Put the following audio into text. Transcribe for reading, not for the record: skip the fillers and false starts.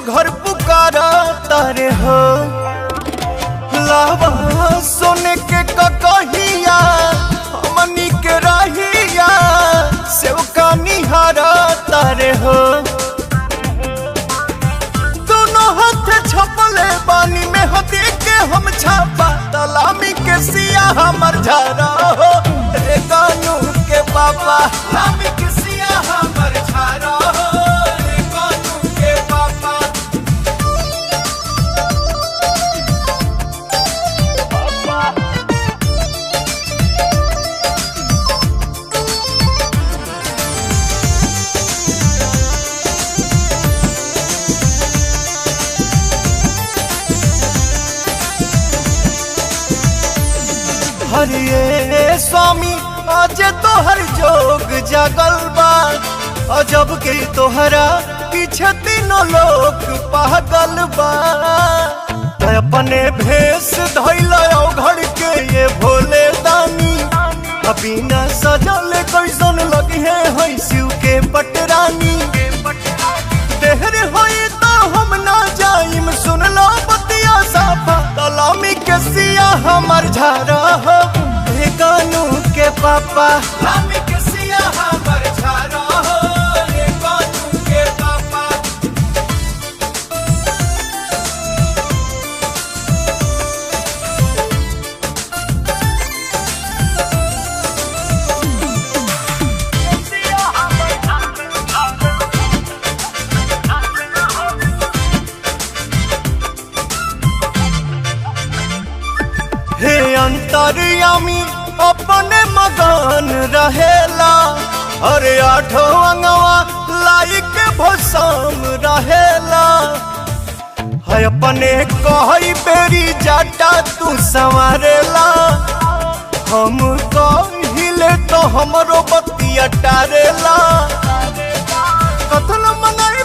देवघर पुकारा तारे हो। लावा सोने के ककहिया हमनी के रहिया सेवका निहारा तारे हो। दोनों हाथ छपले बानी में होती के हम छापा तलामी के सिया हमर झारा हो। रे कानू के पापा लामी के सिया हमर झारा हो। रे कानू के पापा हरिये स्वामी आज तोहर जोग जागल बा। अजब के तोहरा पीछे तीनों लोग पागल बा। अपने भेष धैल घर के ये भोले दानी अभी न सजल कैसन लगी है शिव के पटरानी। देहर होई तो हम ना जाइम सुन लो बतिया साफा तलामी के सिया हमर झारा हो। रे कानू के पापा लामी के सिया हमर झारा हो। रे कानू के पापा हे अंतर्यामी अपने मगन रहेला। अरे आठो अंगवा लाइक भसम रहेला। है अपने कही बेरी जाटा तू संवारेला। हम कहिले तो हमरो बतिया टारेला। कथन मनाई